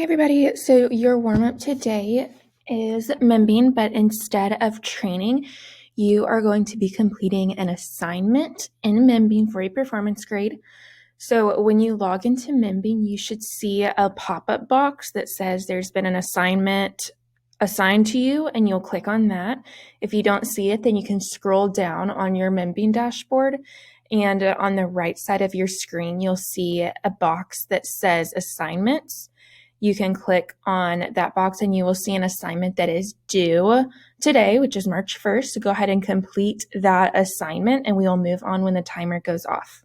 Hi, everybody. So, your warm up today is membing, but instead of training, you are going to be completing an assignment in membing for a performance grade. So, when you log into membing, you should see a pop up box that says there's been an assignment assigned to you, and you'll click on that. If you don't see it, then you can scroll down on your membing dashboard. And on the right side of your screen, you'll see a box that says assignments. You can click on that box and you will see an assignment that is due today, which is March 1st. So go ahead and complete that assignment and we will move on when the timer goes off.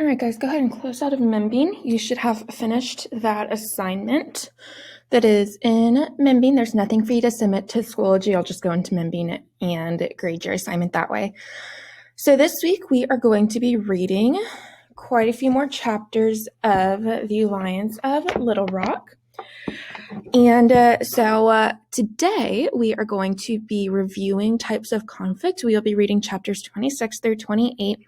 All right, guys, go ahead and close out of Membean. You should have finished that assignment that is in Membean. There's nothing for you to submit to Schoology. I'll just go into Membean and grade your assignment that way. So this week we are going to be reading quite a few more chapters of The Lions of Little Rock. And so today we are going to be reviewing types of conflict. We will be reading chapters 26 through 28.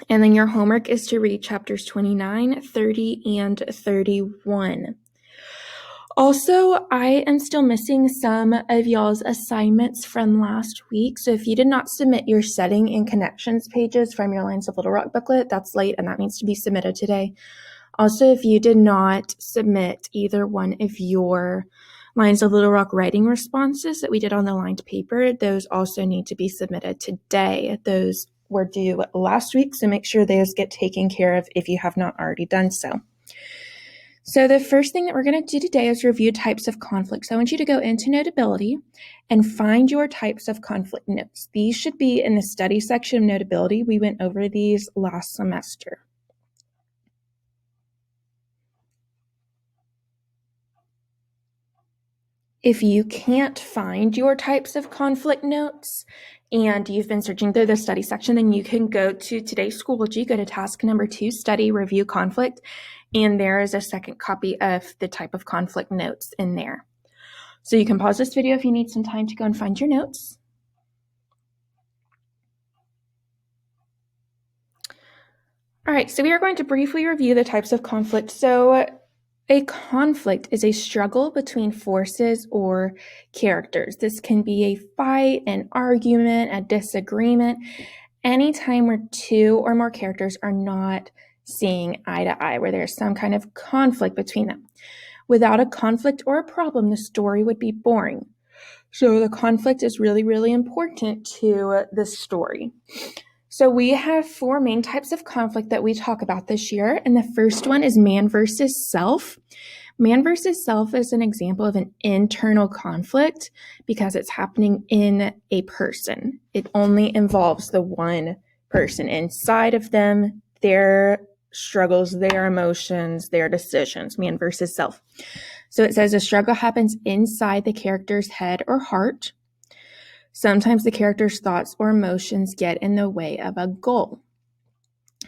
And then your homework is to read chapters 29, 30, and 31. Also, I am still missing some of y'all's assignments from last week. So if you did not submit your setting and connections pages from your Lions of Little Rock booklet, that's late and that needs to be submitted today. Also, if you did not submit either one of your Lions of Little Rock writing responses that we did on the lined paper, those also need to be submitted today. Those were due last week, so make sure those get taken care of if you have not already done so. So the first thing that we're going to do today is review types of conflict. So I want you to go into Notability and find your types of conflict notes. These should be in the study section of Notability. We went over these last semester. If you can't find your types of conflict notes and you've been searching through the study section, then you can go to today's Schoology, go to task number 2, study, review conflict, and there is a second copy of the type of conflict notes in there. So you can pause this video if you need some time to go and find your notes. All right, so we are going to briefly review the types of conflict. So a conflict is a struggle between forces or characters. This can be a fight, an argument, a disagreement, anytime where two or more characters are not seeing eye to eye, where there's some kind of conflict between them. Without a conflict or a problem, the story would be boring. So the conflict is really, really important to the story. So we have 4 main types of conflict that we talk about this year, and the first one is man versus self. Man versus self is an example of an internal conflict because it's happening in a person. It only involves the one person inside of them, their struggles, their emotions, their decisions, man versus self. So it says a struggle happens inside the character's head or heart. Sometimes the character's thoughts or emotions get in the way of a goal.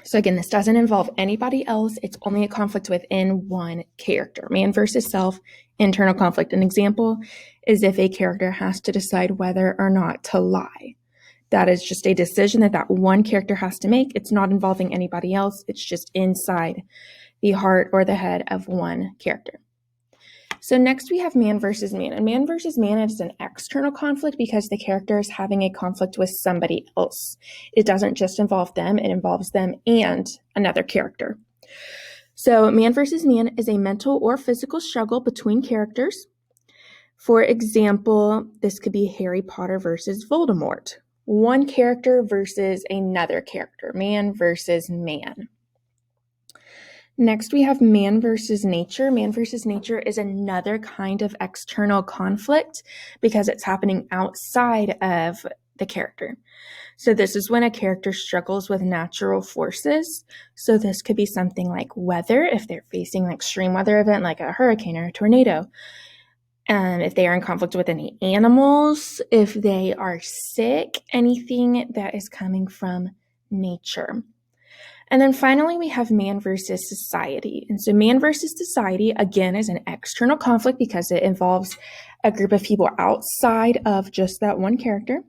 So again, this doesn't involve anybody else. It's only a conflict within one character. Man versus self, internal conflict. An example is if a character has to decide whether or not to lie. That is just a decision that one character has to make. It's not involving anybody else. It's just inside the heart or the head of one character. So next we have man versus man. And man versus man is an external conflict because the character is having a conflict with somebody else. It doesn't just involve them, it involves them and another character. So man versus man is a mental or physical struggle between characters. For example, this could be Harry Potter versus Voldemort. One character versus another character, man versus man. Next, we have man versus nature. Man versus nature is another kind of external conflict because it's happening outside of the character. So this is when a character struggles with natural forces. So this could be something like weather, if they're facing an extreme weather event like a hurricane or a tornado. And if they are in conflict with any animals, if they are sick, anything that is coming from nature. And then finally, we have man versus society. And so man versus society, again, is an external conflict because it involves a group of people outside of just that one character.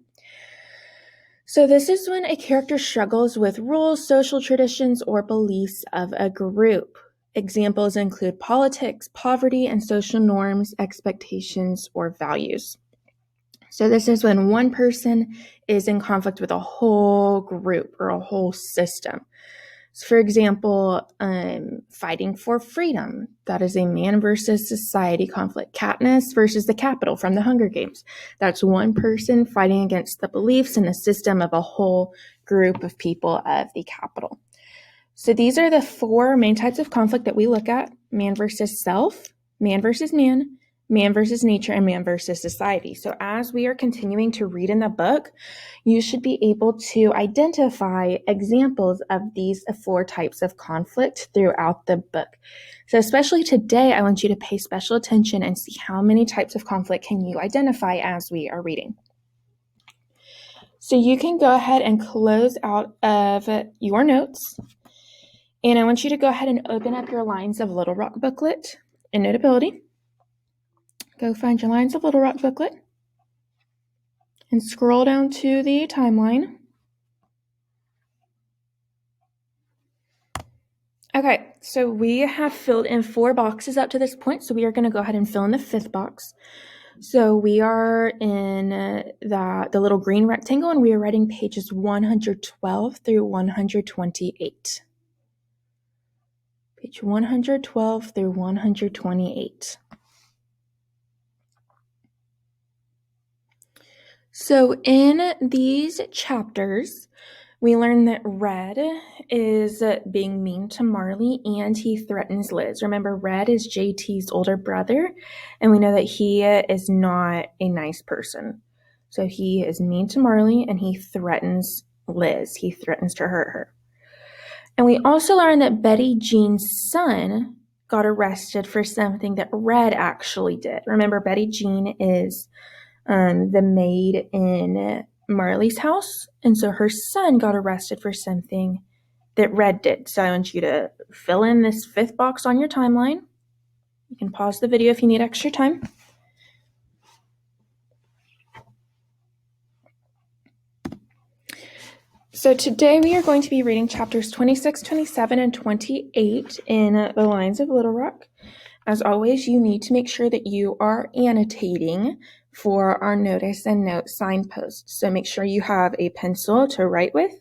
So this is when a character struggles with rules, social traditions, or beliefs of a group. Examples include politics, poverty, and social norms, expectations, or values. So this is when one person is in conflict with a whole group or a whole system. So for example, fighting for freedom, that is a man versus society conflict. Katniss versus the Capitol from the Hunger Games. That's one person fighting against the beliefs and the system of a whole group of people of the Capitol. So these are the 4 main types of conflict that we look at: man versus self, man versus man, Man versus Nature, and Man versus Society. So as we are continuing to read in the book, you should be able to identify examples of these 4 types of conflict throughout the book. So especially today, I want you to pay special attention and see how many types of conflict can you identify as we are reading. So you can go ahead and close out of your notes. And I want you to go ahead and open up your Lines of Little Rock booklet in Notability. Go find your Lines of Little Rock booklet and scroll down to the timeline. Okay, so we have filled in 4 boxes up to this point, so we are going to go ahead and fill in the 5th box. So we are in the little green rectangle, and we are writing pages 112 through 128. Page 112 through 128. So in these chapters, we learn that Red is being mean to Marley and he threatens Liz. Remember, Red is JT's older brother, and we know that he is not a nice person. So he is mean to Marley and he threatens Liz. He threatens to hurt her. And we also learn that Betty Jean's son got arrested for something that Red actually did. Remember, Betty Jean is the maid in Marley's house, and so her son got arrested for something that Red did. So I want you to fill in this 5th box on your timeline. You can pause the video if you need extra time. So today we are going to be reading chapters 26, 27, and 28 in the Lines of Little Rock. As always, you need to make sure that you are annotating for our notice and note signposts. So make sure you have a pencil to write with.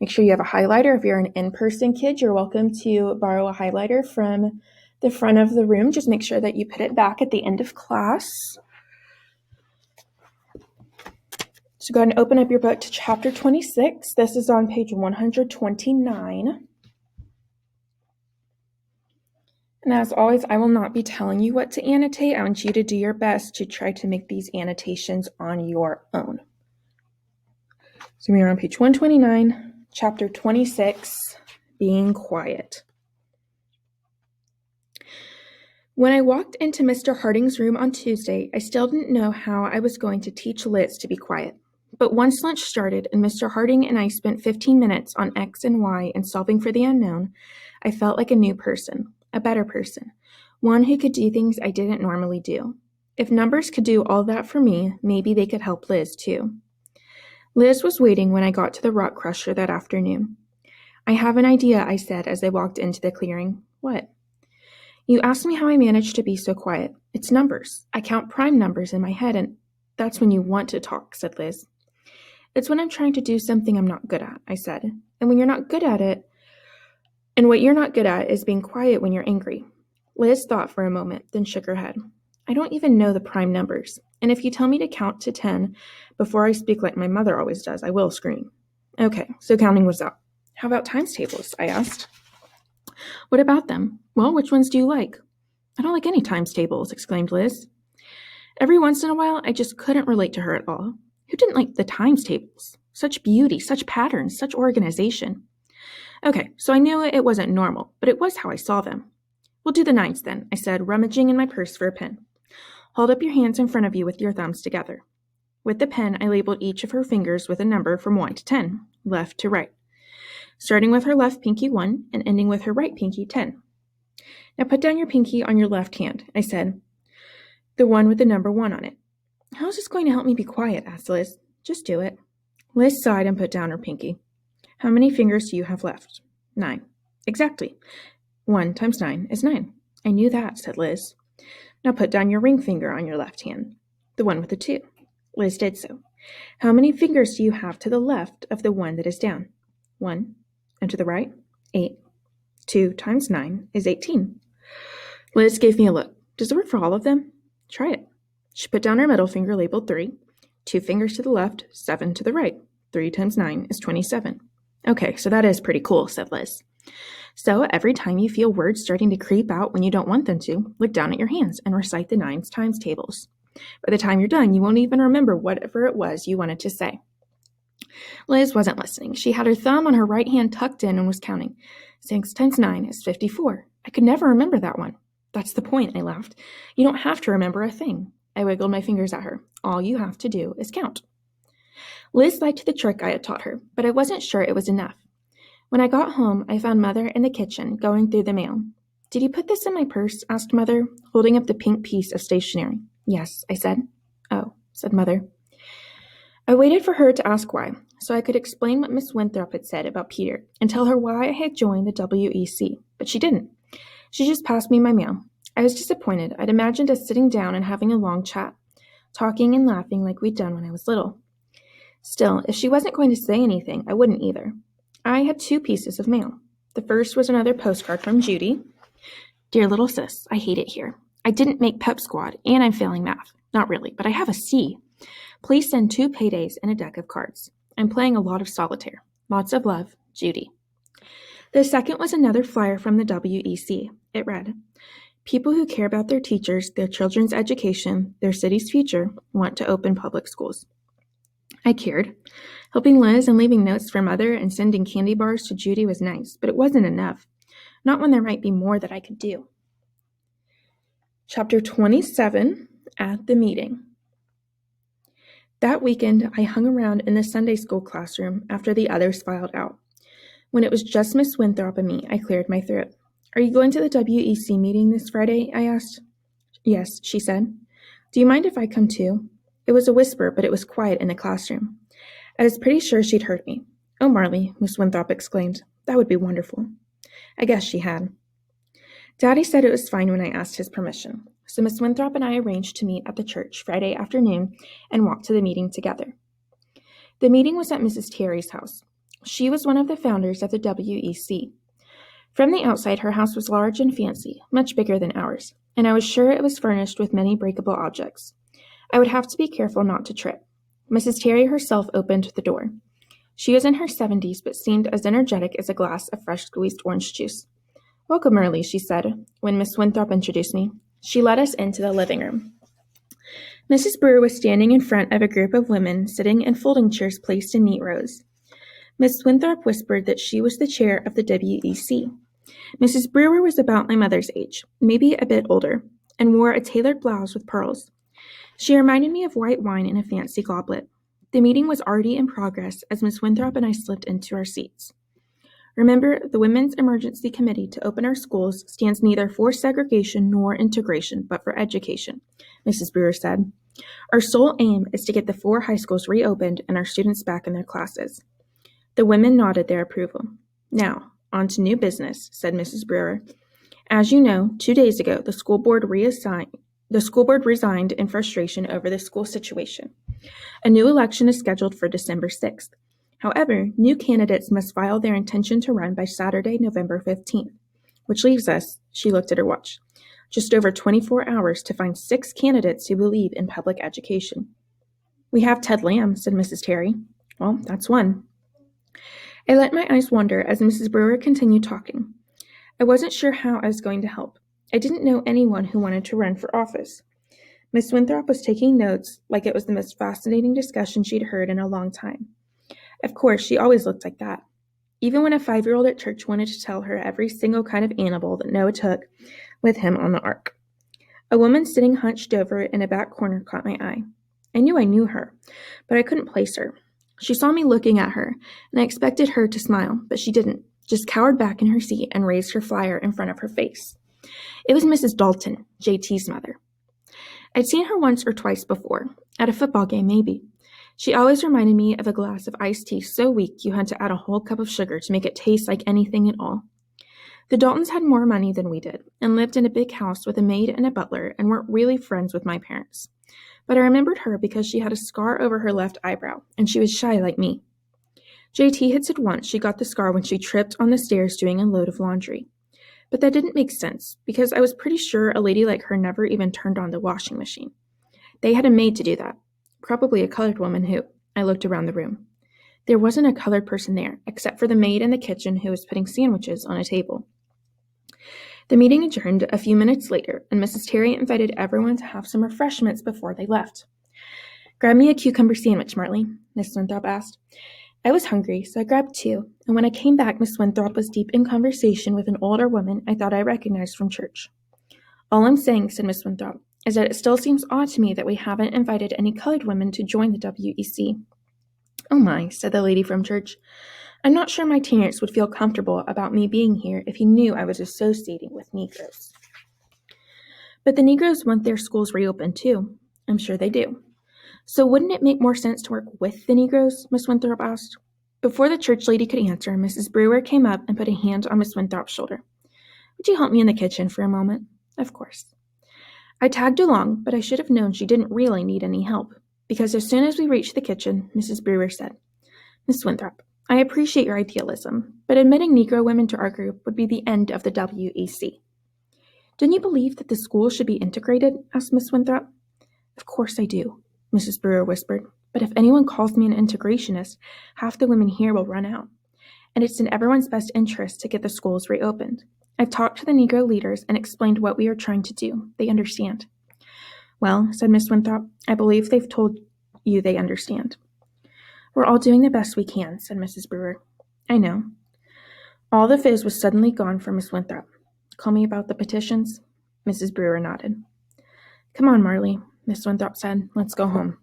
Make sure you have a highlighter. If you're an in-person kid, you're welcome to borrow a highlighter from the front of the room. Just make sure that you put it back at the end of class. So go ahead and open up your book to chapter 26. This is on page 129. And as always, I will not be telling you what to annotate. I want you to do your best to try to make these annotations on your own. So we are on page 129, chapter 26, Being Quiet. When I walked into Mr. Harding's room on Tuesday, I still didn't know how I was going to teach Liz to be quiet. But once lunch started and Mr. Harding and I spent 15 minutes on X and Y and solving for the unknown, I felt like a new person. A better person, one who could do things I didn't normally do. If numbers could do all that for me, maybe they could help Liz too. Liz was waiting when I got to the rock crusher that afternoon. I have an idea, I said as I walked into the clearing. What? You asked me how I managed to be so quiet. It's numbers. I count prime numbers in my head, and that's when you want to talk, said Liz. It's when I'm trying to do something I'm not good at, I said. And when you're not good at it, and what you're not good at is being quiet when you're angry. Liz thought for a moment, then shook her head. I don't even know the prime numbers, and if you tell me to count to 10 before I speak like my mother always does, I will scream. Okay, so counting was out. How about times tables? I asked. What about them? Well, which ones do you like? I don't like any times tables, exclaimed Liz. Every once in a while, I just couldn't relate to her at all. Who didn't like the times tables? Such beauty, such patterns, such organization. Okay, so I knew it wasn't normal, but it was how I saw them. We'll do the nines then, I said, rummaging in my purse for a pen. Hold up your hands in front of you with your thumbs together. With the pen, I labeled each of her fingers with a number from 1 to 10, left to right, starting with her left pinky 1 and ending with her right pinky 10. Now put down your pinky on your left hand, I said, the one with the number 1 on it. How is this going to help me be quiet? Asked Liz. Just do it. Liz sighed and put down her pinky. How many fingers do you have left? 9. Exactly. 1 times 9 is 9. I knew that, said Liz. Now put down your ring finger on your left hand, the one with the 2. Liz did so. How many fingers do you have to the left of the one that is down? 1. And to the right? 8. 2 times 9 is 18. Liz gave me a look. Does it work for all of them? Try it. She put down her middle finger labeled 3. 2 fingers to the left, 7 to the right. 3 times 9 is 27. Okay, so that is pretty cool, said Liz. So every time you feel words starting to creep out when you don't want them to, look down at your hands and recite the 9 times tables. By the time you're done, you won't even remember whatever it was you wanted to say. Liz wasn't listening. She had her thumb on her right hand tucked in and was counting. 6 times 9 is 54. I could never remember that one. That's the point, I laughed. You don't have to remember a thing. I wiggled my fingers at her. All you have to do is count. Liz liked the trick I had taught her, but I wasn't sure it was enough. When I got home, I found Mother in the kitchen, going through the mail. Did you put this in my purse? Asked Mother, holding up the pink piece of stationery. Yes, I said. Oh, said Mother. I waited for her to ask why, so I could explain what Miss Winthrop had said about Peter and tell her why I had joined the WEC, but she didn't. She just passed me my mail. I was disappointed. I'd imagined us sitting down and having a long chat, talking and laughing like we'd done when I was little. Still, if she wasn't going to say anything, I wouldn't either. I had 2 pieces of mail. The first was another postcard from Judy. Dear little sis, I hate it here. I didn't make Pep Squad, and I'm failing math. Not really, but I have a C. Please send 2 paydays and a deck of cards. I'm playing a lot of solitaire. Lots of love, Judy. The second was another flyer from the WEC. It read, People who care about their teachers, their children's education, their city's future, want to open public schools. I cared. Helping Liz and leaving notes for Mother and sending candy bars to Judy was nice, but it wasn't enough. Not when there might be more that I could do. Chapter 27, At the Meeting. That weekend, I hung around in the Sunday school classroom after the others filed out. When it was just Miss Winthrop and me, I cleared my throat. Are you going to the WEC meeting this Friday? I asked. Yes, she said. Do you mind if I come too? It was a whisper, but it was quiet in the classroom. I was pretty sure she'd heard me. Oh, Marley, Miss Winthrop exclaimed. That would be wonderful. I guess she had. Daddy said it was fine when I asked his permission, so Miss Winthrop and I arranged to meet at the church Friday afternoon and walk to the meeting together. The meeting was at Mrs. Terry's house. She was one of the founders of the WEC. From the outside, her house was large and fancy, much bigger than ours, and I was sure it was furnished with many breakable objects. I would have to be careful not to trip. Mrs. Terry herself opened the door. She was in her 70s, but seemed as energetic as a glass of fresh squeezed orange juice. Welcome early, she said, when Miss Winthrop introduced me. She led us into the living room. Mrs. Brewer was standing in front of a group of women sitting in folding chairs placed in neat rows. Miss Winthrop whispered that she was the chair of the WEC. Mrs. Brewer was about my mother's age, maybe a bit older, and wore a tailored blouse with pearls. She reminded me of white wine in a fancy goblet. The meeting was already in progress as Miss Winthrop and I slipped into our seats. Remember, the Women's Emergency Committee to open our schools stands neither for segregation nor integration, but for education, Mrs. Brewer said. Our sole aim is to get the 4 high schools reopened and our students back in their classes. The women nodded their approval. Now, on to new business, said Mrs. Brewer. As you know, 2 days ago, the school board resigned in frustration over the school situation. A new election is scheduled for December 6th. However, new candidates must file their intention to run by Saturday, November 15th, which leaves us, she looked at her watch, just over 24 hours to find 6 candidates who believe in public education. We have Ted Lamb, said Mrs. Terry. Well, that's one. I let my eyes wander as Mrs. Brewer continued talking. I wasn't sure how I was going to help. I didn't know anyone who wanted to run for office. Miss Winthrop was taking notes like it was the most fascinating discussion she'd heard in a long time. Of course, she always looked like that. Even when a 5-year-old at church wanted to tell her every single kind of animal that Noah took with him on the ark. A woman sitting hunched over in a back corner caught my eye. I knew her, but I couldn't place her. She saw me looking at her, and I expected her to smile, but she didn't, just cowered back in her seat and raised her flyer in front of her face. It was Mrs. Dalton, JT's mother. I'd seen her once or twice before, at a football game maybe. She always reminded me of a glass of iced tea so weak you had to add a whole cup of sugar to make it taste like anything at all. The Daltons had more money than we did, and lived in a big house with a maid and a butler, and weren't really friends with my parents. But I remembered her because she had a scar over her left eyebrow, and she was shy like me. JT had said once she got the scar when she tripped on the stairs doing a load of laundry. But that didn't make sense, because I was pretty sure a lady like her never even turned on the washing machine. They had a maid to do that. Probably a colored woman who, I looked around the room. There wasn't a colored person there, except for the maid in the kitchen who was putting sandwiches on a table. The meeting adjourned a few minutes later, and Mrs. Terry invited everyone to have some refreshments before they left. "Grab me a cucumber sandwich, Marley," Miss Winthrop asked. I was hungry, so I grabbed two, and when I came back, Miss Winthrop was deep in conversation with an older woman I thought I recognized from church. "All I'm saying," said Miss Winthrop, "is that it still seems odd to me that we haven't invited any colored women to join the WEC. "Oh my," said the lady from church. "I'm not sure my Terrence would feel comfortable about me being here if he knew I was associating with Negroes." "But the Negroes want their schools reopened too." "I'm sure they do." "So wouldn't it make more sense to work with the Negroes?" Miss Winthrop asked. Before the church lady could answer, Mrs. Brewer came up and put a hand on Miss Winthrop's shoulder. "Would you help me in the kitchen for a moment?" "Of course." I tagged along, but I should have known she didn't really need any help, because as soon as we reached the kitchen, Mrs. Brewer said, "Miss Winthrop, I appreciate your idealism, but admitting Negro women to our group would be the end of the WEC." "Don't you believe that the school should be integrated?" asked Miss Winthrop. "Of course I do," Mrs. Brewer whispered, "but if anyone calls me an integrationist, half the women here will run out. And it's in everyone's best interest to get the schools reopened. I've talked to the Negro leaders and explained what we are trying to do. They understand." "Well," said Miss Winthrop, "I believe they've told you they understand." "We're all doing the best we can," said Mrs. Brewer. "I know." All the fizz was suddenly gone from Miss Winthrop. "Call me about the petitions?" Mrs. Brewer nodded. "Come on, Marley," Miss Winthrop said. "Let's go home."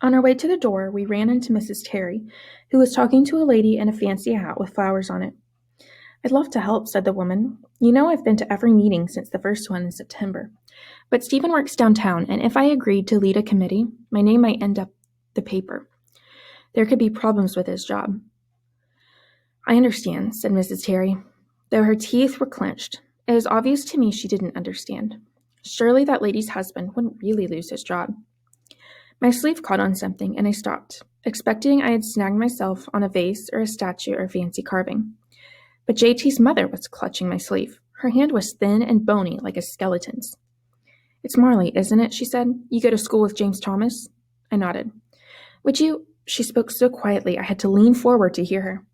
On our way to the door, we ran into Mrs. Terry, who was talking to a lady in a fancy hat with flowers on it. "I'd love to help," said the woman. "You know I've been to every meeting since the first one in September. But Stephen works downtown, and if I agreed to lead a committee, my name might end up the paper. There could be problems with his job." "I understand," said Mrs. Terry, though her teeth were clenched. It was obvious to me she didn't understand. Surely that lady's husband wouldn't really lose his job. My sleeve caught on something, and I stopped, expecting I had snagged myself on a vase or a statue or fancy carving. But JT's mother was clutching my sleeve. Her hand was thin and bony like a skeleton's. "It's Marley, isn't it?" she said. "You go to school with James Thomas?" I nodded. "Would you—" She spoke so quietly I had to lean forward to hear her.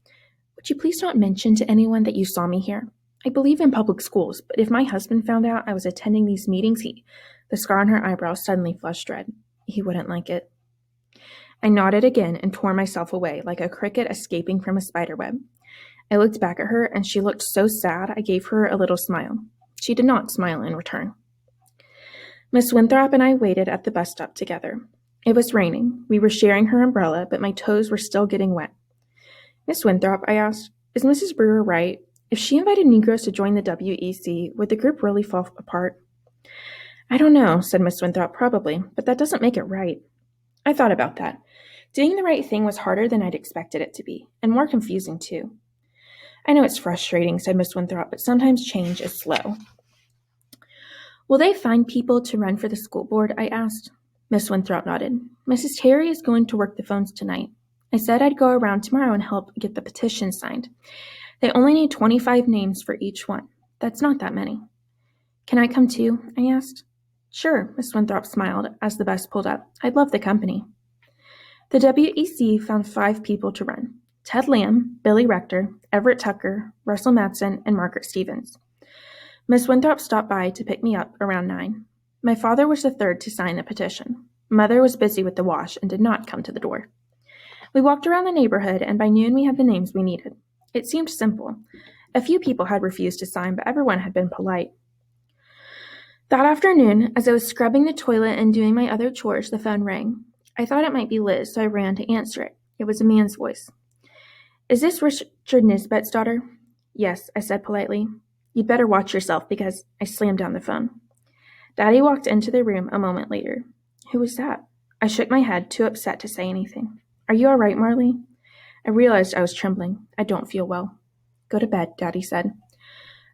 "Would you please not mention to anyone that you saw me here? I believe in public schools, but if my husband found out I was attending these meetings, The scar on her eyebrow suddenly flushed red. "He wouldn't like it." I nodded again and tore myself away like a cricket escaping from a spiderweb. I looked back at her, and she looked so sad I gave her a little smile. She did not smile in return. Miss Winthrop and I waited at the bus stop together. It was raining. We were sharing her umbrella, but my toes were still getting wet. "Miss Winthrop," I asked, "is Mrs. Brewer right? If she invited Negroes to join the WEC, would the group really fall apart?" "I don't know," said Miss Winthrop, "probably, but that doesn't make it right." I thought about that. Doing the right thing was harder than I'd expected it to be, and more confusing too. "I know it's frustrating," said Miss Winthrop, "but sometimes change is slow." "Will they find people to run for the school board?" I asked. Miss Winthrop nodded. "Mrs. Terry is going to work the phones tonight. I said I'd go around tomorrow and help get the petition signed. They only need 25 names for each one. That's not that many." "Can I come too?" I asked. "Sure," Miss Winthrop smiled as the bus pulled up. "I'd love the company." The WEC found 5 people to run: Ted Lamb, Billy Rector, Everett Tucker, Russell Matson, and Margaret Stevens. Miss Winthrop stopped by to pick me up around 9. My father was the third to sign the petition. Mother was busy with the wash and did not come to the door. We walked around the neighborhood, and by noon we had the names we needed. It seemed simple. A few people had refused to sign, but everyone had been polite. That afternoon, as I was scrubbing the toilet and doing my other chores, the phone rang. I thought it might be Liz, so I ran to answer it. It was a man's voice. "Is this Richard Nisbet's daughter?" "Yes," I said politely. "You'd better watch yourself," because I slammed down the phone. Daddy walked into the room a moment later. "Who was that?" I shook my head, too upset to say anything. "Are you all right, Marley?" I realized I was trembling. "I don't feel well." "Go to bed," Daddy said.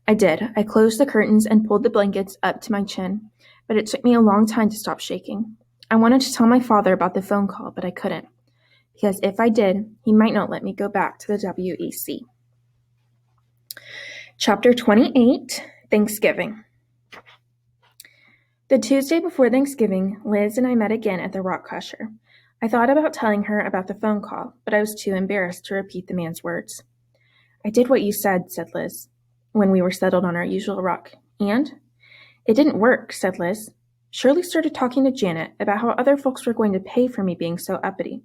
I did. I closed the curtains and pulled the blankets up to my chin, but it took me a long time to stop shaking. I wanted to tell my father about the phone call, but I couldn't, because if I did, he might not let me go back to the WEC. Chapter 28, Thanksgiving. The Tuesday before Thanksgiving, Liz and I met again at the Rock Crusher. I thought about telling her about the phone call, but I was too embarrassed to repeat the man's words. I did what you said Liz, when we were settled on our usual rock. And? It didn't work, said Liz. Shirley started talking to Janet about how other folks were going to pay for me being so uppity.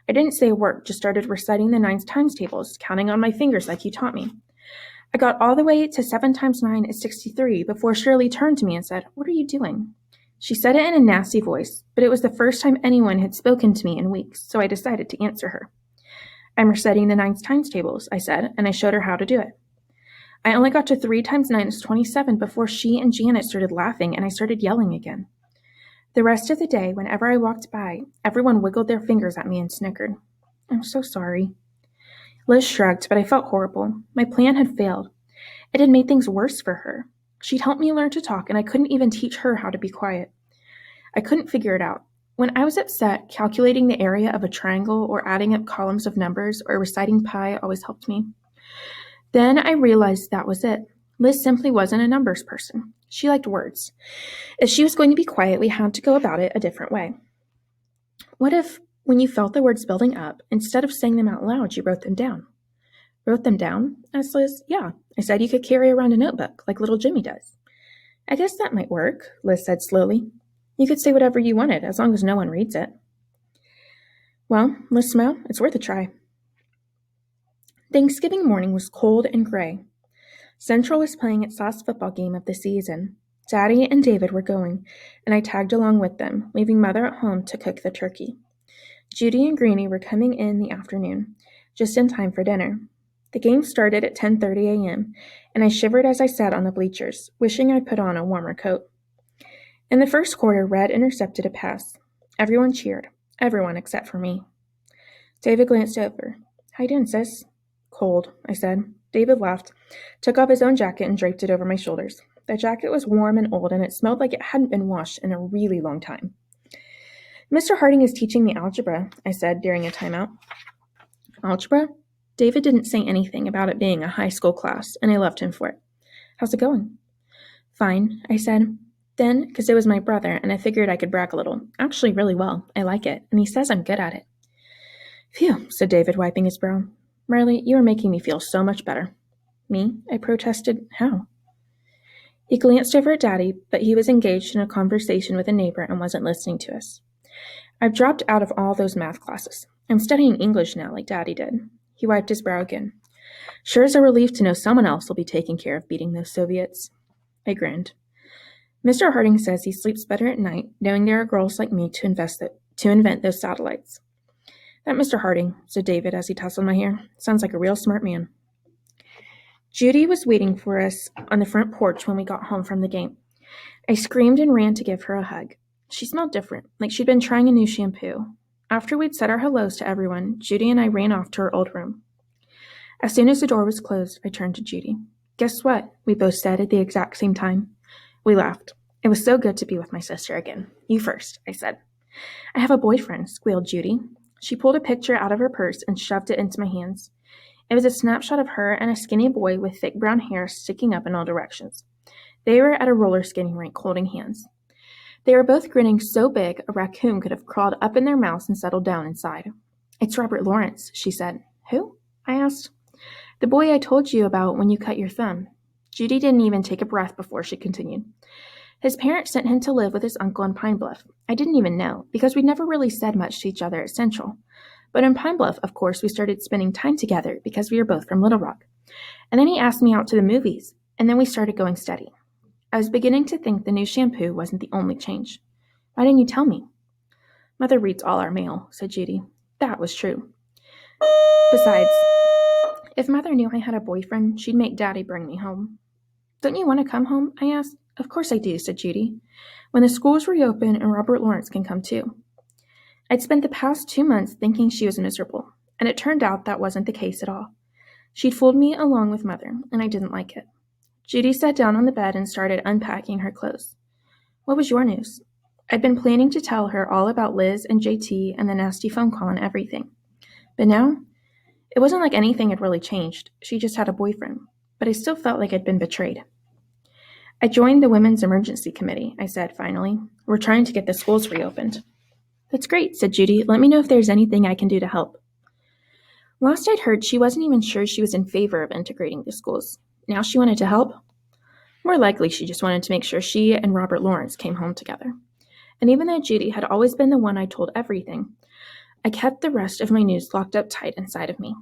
I didn't say a word, just started reciting the 9 times tables, counting on my fingers like you taught me. I got all the way to 7 times 9 is 63 before Shirley turned to me and said, "What are you doing?" She said it in a nasty voice, but it was the first time anyone had spoken to me in weeks, so I decided to answer her. "I'm reciting the 9 times tables," I said, and I showed her how to do it. I only got to 3 times 9 is 27 before she and Janet started laughing and I started yelling again. The rest of the day, whenever I walked by, everyone wiggled their fingers at me and snickered. "I'm so sorry." Liz shrugged, but I felt horrible. My plan had failed. It had made things worse for her. She'd helped me learn to talk, and I couldn't even teach her how to be quiet. I couldn't figure it out. When I was upset, calculating the area of a triangle or adding up columns of numbers or reciting pi always helped me. Then I realized that was it. Liz simply wasn't a numbers person. She liked words. If she was going to be quiet, we had to go about it a different way. What if, when you felt the words building up, instead of saying them out loud, you wrote them down? "Wrote them down?" asked Liz. "Yeah. I said you could carry around a notebook, like little Jimmy does." "I guess that might work," Liz said slowly. "You could say whatever you wanted, as long as no one reads it." "Well," Liz smiled, "it's worth a try." Thanksgiving morning was cold and gray. Central was playing its last football game of the season. Daddy and David were going, and I tagged along with them, leaving Mother at home to cook the turkey. Judy and Greenie were coming in the afternoon, just in time for dinner. The game started at 10:30 a.m., and I shivered as I sat on the bleachers, wishing I'd put on a warmer coat. In the first quarter, Red intercepted a pass. Everyone cheered. Everyone except for me. David glanced over. "How you doing, sis?" "Cold," I said. David laughed, took off his own jacket and draped it over my shoulders. The jacket was warm and old, and it smelled like it hadn't been washed in a really long time. "Mr. Harding is teaching me algebra," I said during a timeout. "Algebra?" David didn't say anything about it being a high school class, and I loved him for it. "How's it going?" "Fine," I said. Then, because it was my brother, and I figured I could brag a little, "Actually really well. I like it, and he says I'm good at it." "Phew," said David, wiping his brow. "Riley, you are making me feel so much better." "Me?" I protested. "How?" He glanced over at Daddy, but he was engaged in a conversation with a neighbor and wasn't listening to us. "I've dropped out of all those math classes. I'm studying English now, like Daddy did." He wiped his brow again. "Sure is a relief to know someone else will be taking care of beating those Soviets." I grinned. "Mr. Harding says he sleeps better at night, knowing there are girls like me to invent those satellites." "That Mr. Harding," said David as he tousled my hair, "sounds like a real smart man." Judy was waiting for us on the front porch when we got home from the game. I screamed and ran to give her a hug. She smelled different, like she'd been trying a new shampoo. After we'd said our hellos to everyone, Judy and I ran off to her old room. As soon as the door was closed, I turned to Judy. "Guess what?" we both said at the exact same time. We laughed. It was so good to be with my sister again. "You first," I said. "I have a boyfriend," squealed Judy. She pulled a picture out of her purse and shoved it into my hands. It was a snapshot of her and a skinny boy with thick brown hair sticking up in all directions. They were at a roller skating rink holding hands. They were both grinning so big a raccoon could have crawled up in their mouths and settled down inside. "It's Robert Lawrence," she said. "Who?" I asked. "The boy I told you about when you cut your thumb." Judy didn't even take a breath before she continued. "His parents sent him to live with his uncle in Pine Bluff. I didn't even know, because we'd never really said much to each other at Central. But in Pine Bluff, of course, we started spending time together because we were both from Little Rock. And then he asked me out to the movies, and then we started going steady. I was beginning to think the new shampoo wasn't the only change. Why didn't you tell me?" "Mother reads all our mail," said Judy. That was true. Besides, if Mother knew I had a boyfriend, she'd make Daddy bring me home. "Don't you want to come home?" I asked. "Of course I do," said Judy. "When the schools reopen and Robert Lawrence can come too." I'd spent the past 2 months thinking she was miserable, and it turned out that wasn't the case at all. She'd fooled me along with Mother, and I didn't like it. Judy sat down on the bed and started unpacking her clothes. "What was your news?" I'd been planning to tell her all about Liz and JT and the nasty phone call and everything. But now, it wasn't like anything had really changed. She just had a boyfriend. But I still felt like I'd been betrayed. "I joined the Women's Emergency Committee," I said finally. "We're trying to get the schools reopened." That's great, said Judy. Let me know if there's anything I can do to help. Last I'd heard, she wasn't even sure she was in favor of integrating the schools. Now she wanted to help? More likely, she just wanted to make sure she and Robert Lawrence came home together. And even though Judy had always been the one I told everything, I kept the rest of my news locked up tight inside of me.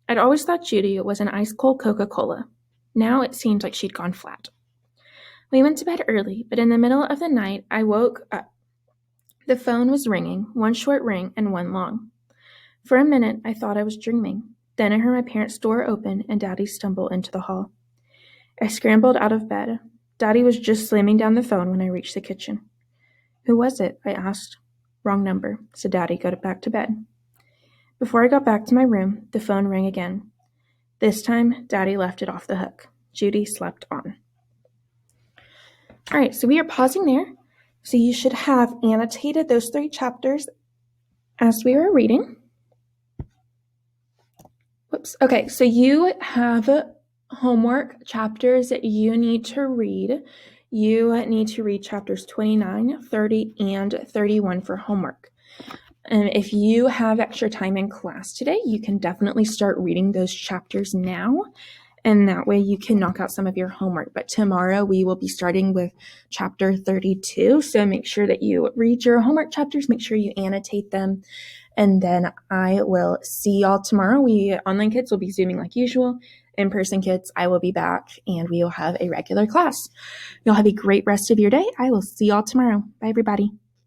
I'd always thought Judy was an ice-cold Coca-Cola. Now it seemed like she'd gone flat. We went to bed early, but in the middle of the night, I woke up. The phone was ringing, one short ring and one long. For a minute, I thought I was dreaming. Then I heard my parents' door open and Daddy stumble into the hall. I scrambled out of bed. Daddy was just slamming down the phone when I reached the kitchen. Who was it? I asked. Wrong number, said Daddy. Go back to bed. Before I got back to my room, the phone rang again. This time, Daddy left it off the hook. Judy slept on. All right, so we are pausing there. So you should have annotated those 3 chapters as we were reading. Whoops. Okay, so you have homework chapters that you need to read. You need to read chapters 29, 30, and 31 for homework. And if you have extra time in class today, you can definitely start reading those chapters now. And that way you can knock out some of your homework. But tomorrow we will be starting with chapter 32. So make sure that you read your homework chapters, make sure you annotate them. And then I will see y'all tomorrow. We online kids will be Zooming like usual. In-person kids, I will be back and we will have a regular class. Y'all have a great rest of your day. I will see y'all tomorrow. Bye, everybody.